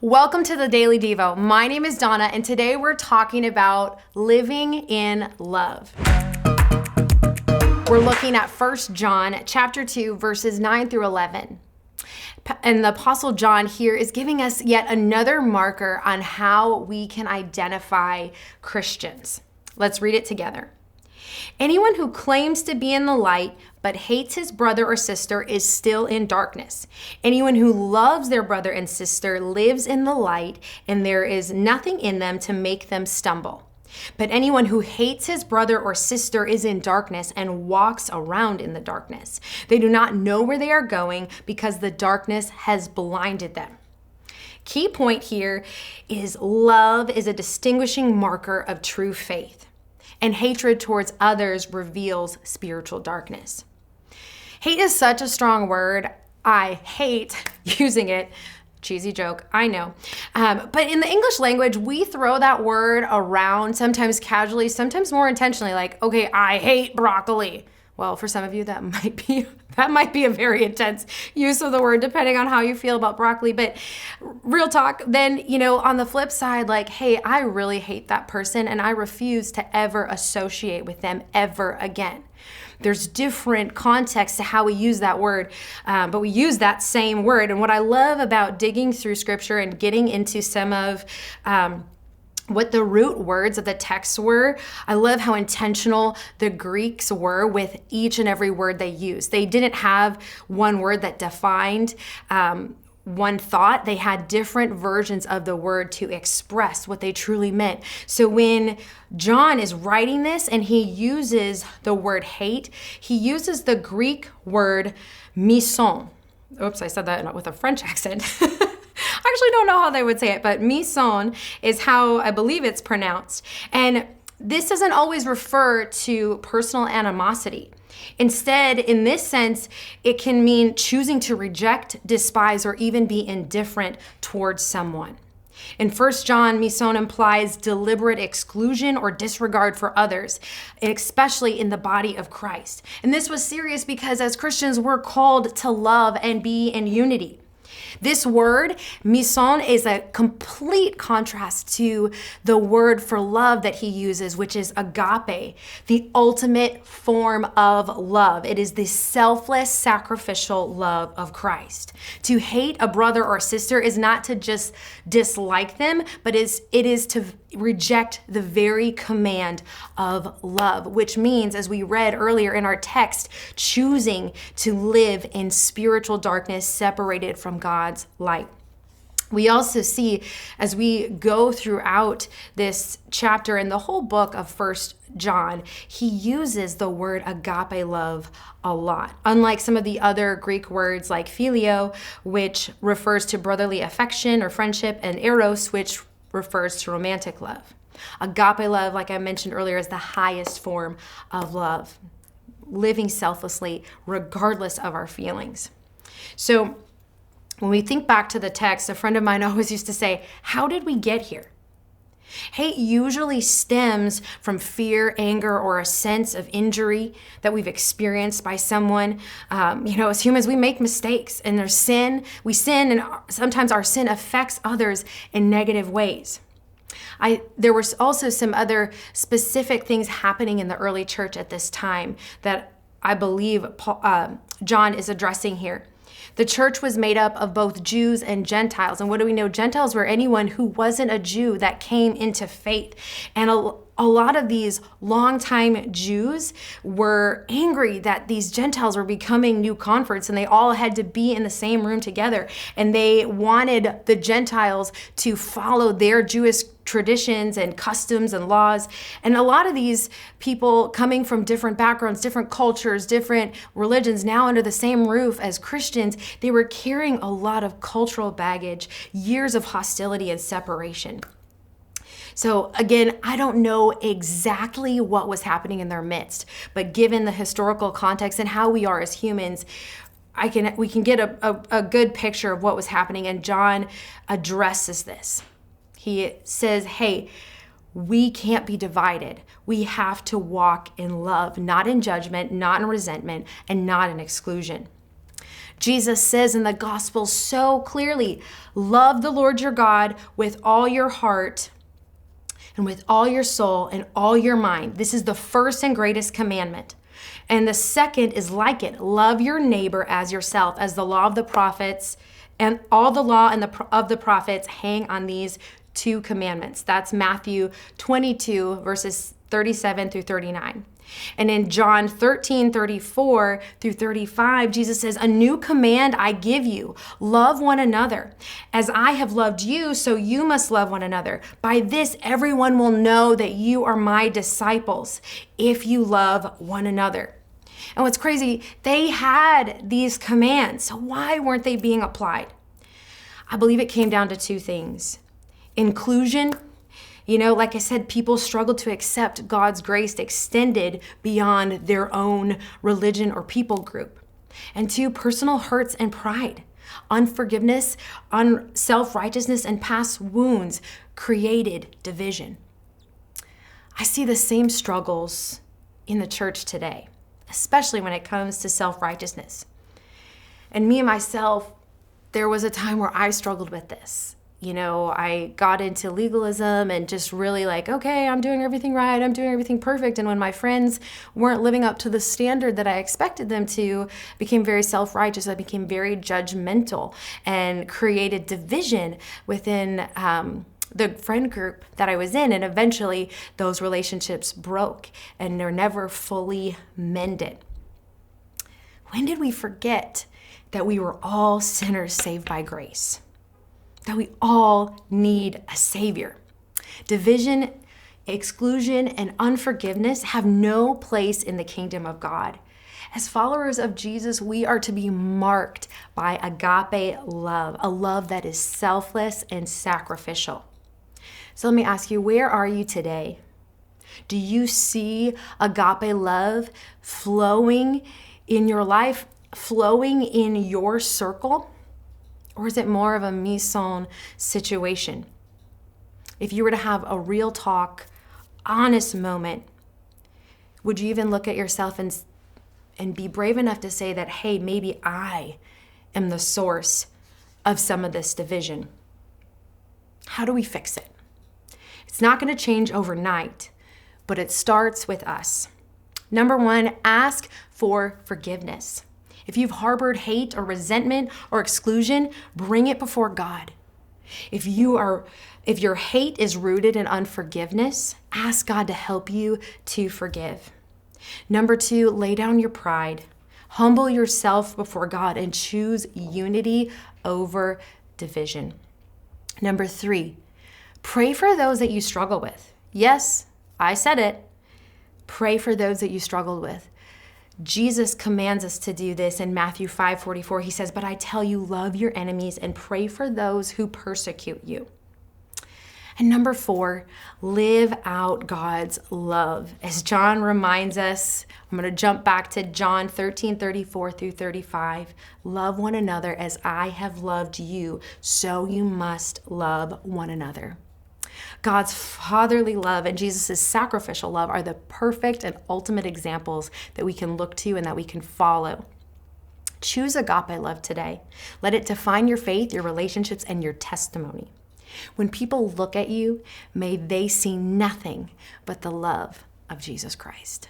Welcome to the Daily Devo. My name is Donna, and today we're talking about living in love. We're looking at 1 John chapter 2, verses 9 through 11. And the Apostle John here is giving us yet another marker on how we can identify Christians. Let's read it together. Anyone who claims to be in the light but hates his brother or sister is still in darkness. Anyone who loves their brother and sister lives in the light, and there is nothing in them to make them stumble. But anyone who hates his brother or sister is in darkness and walks around in the darkness. They do not know where they are going because the darkness has blinded them. Key point here is love is a distinguishing marker of true faith, and hatred towards others reveals spiritual darkness. Hate is such a strong word. I hate using it. Cheesy joke, I know. But in the English language, we throw that word around, sometimes casually, sometimes more intentionally, like, okay, I hate broccoli. Well, for some of you, that might be a very intense use of the word, depending on how you feel about broccoli. But real talk, then, on the flip side, like, hey, I really hate that person and I refuse to ever associate with them ever again. There's different contexts to how we use that word, but we use that same word. And what I love about digging through scripture and getting into some of what the root words of the text were, I love how intentional the Greeks were with each and every word they used. They didn't have one word that defined one thought. They had different versions of the word to express what they truly meant. So when John is writing this and he uses the word hate, he uses the Greek word mison. Oops, I said that with a French accent. I actually don't know how they would say it, but mison is how I believe it's pronounced. And this doesn't always refer to personal animosity. Instead, in this sense, it can mean choosing to reject, despise, or even be indifferent towards someone. In 1 John, mison implies deliberate exclusion or disregard for others, especially in the body of Christ. And this was serious because as Christians, we're called to love and be in unity. This word, mison, is a complete contrast to the word for love that he uses, which is agape, the ultimate form of love. It is the selfless, sacrificial love of Christ. To hate a brother or sister is not to just dislike them, but it is to reject the very command of love, which means, as we read earlier in our text, choosing to live in spiritual darkness separated from God's light. We also see, as we go throughout this chapter and the whole book of 1 John, he uses the word agape love a lot. Unlike some of the other Greek words like phileo, which refers to brotherly affection or friendship, and eros, which refers to romantic love. Agape love, like I mentioned earlier, is the highest form of love, living selflessly regardless of our feelings. So when we think back to the text, a friend of mine always used to say, how did we get here? Hate usually stems from fear, anger, or a sense of injury that we've experienced by someone. As humans, we make mistakes and there's sin. We sin, and sometimes our sin affects others in negative ways. There were also some other specific things happening in the early church at this time that I believe John is addressing here. The church was made up of both Jews and Gentiles. And what do we know? Gentiles were anyone who wasn't a Jew that came into faith. And a lot of these longtime Jews were angry that these Gentiles were becoming new converts and they all had to be in the same room together. And they wanted the Gentiles to follow their Jewish traditions and customs and laws. And a lot of these people coming from different backgrounds, different cultures, different religions, now under the same roof as Christians, they were carrying a lot of cultural baggage, years of hostility and separation. So again, I don't know exactly what was happening in their midst, but given the historical context and how we are as humans, we can get a good picture of what was happening. And John addresses this. He says, hey, we can't be divided. We have to walk in love, not in judgment, not in resentment, and not in exclusion. Jesus says in the gospel so clearly, love the Lord your God with all your heart and with all your soul and all your mind. This is the first and greatest commandment. And the second is like it. Love your neighbor as yourself, as the law of the prophets and all the law and of the prophets hang on these two commandments. That's Matthew 22, verses 37 through 39. And in John 13:34 through 35, Jesus says, a new command I give you, love one another. As I have loved you, so you must love one another. By this, everyone will know that you are my disciples, if you love one another. And what's crazy, they had these commands. So why weren't they being applied? I believe it came down to two things. Inclusion. Like I said, people struggle to accept God's grace extended beyond their own religion or people group. And two, personal hurts and pride. Unforgiveness, self-righteousness, and past wounds created division. I see the same struggles in the church today, especially when it comes to self-righteousness. And me and myself, there was a time where I struggled with this. I got into legalism and just really okay, I'm doing everything right, I'm doing everything perfect. And when my friends weren't living up to the standard that I expected them to, I became very self-righteous. I became very judgmental and created division within the friend group that I was in. And eventually those relationships broke and they're never fully mended. When did we forget that we were all sinners saved by grace? That we all need a Savior. Division, exclusion, and unforgiveness have no place in the kingdom of God. As followers of Jesus, we are to be marked by agape love, a love that is selfless and sacrificial. So let me ask you, where are you today? Do you see agape love flowing in your life, flowing in your circle? Or is it more of a mise-en situation? If you were to have a real talk, honest moment, would you even look at yourself and be brave enough to say that, hey, maybe I am the source of some of this division? How do we fix it? It's not going to change overnight, but it starts with us. Number one, ask for forgiveness. If you've harbored hate or resentment or exclusion, bring it before God. If your hate is rooted in unforgiveness, ask God to help you to forgive. Number two, lay down your pride. Humble yourself before God and choose unity over division. Number three, pray for those that you struggle with. Yes, I said it. Pray for those that you struggled with. Jesus commands us to do this in Matthew 5:44. He says, but I tell you, love your enemies and pray for those who persecute you. And number four, live out God's love. As John reminds us, I'm going to jump back to John 13:34 through 35. Love one another as I have loved you, so you must love one another. God's fatherly love and Jesus' sacrificial love are the perfect and ultimate examples that we can look to and that we can follow. Choose agape love today. Let it define your faith, your relationships, and your testimony. When people look at you, may they see nothing but the love of Jesus Christ.